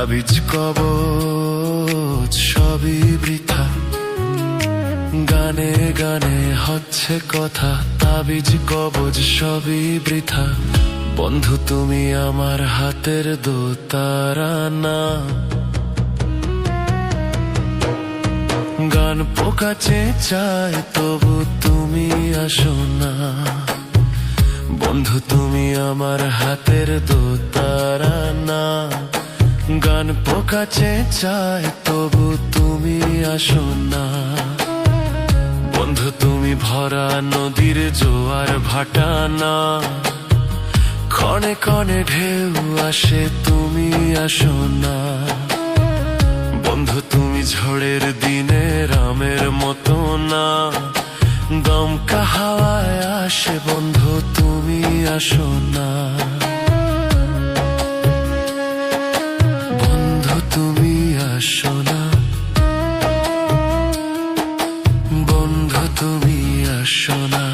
তাবিজ কবচ সবই বৃথা, গানে গানে হচ্ছে কথা। তাবিজ কবচ সবই বৃথা, বন্ধু তুমি আমার হাতের দোতারা না। গান পোকা চেঁচায় তবু তুমি আসো না, বন্ধু তুমি আমার হাতের দোতারা না। গান পোকা চেঁচায় তবু তুমি আসো না, বন্ধু তুমি ভরা নদীর জোয়ার ভাটা না। ক্ষণে ক্ষণে ঢেউ আসে তুমি আসো না, বন্ধু তুমি ঝড়ের দিনে রামের মতো না। দমকা হাওয়ায় আসে বন্ধু তুমি আসো না, বন্ধু তুমি আসো না, বন্ধু তুমি আসো না।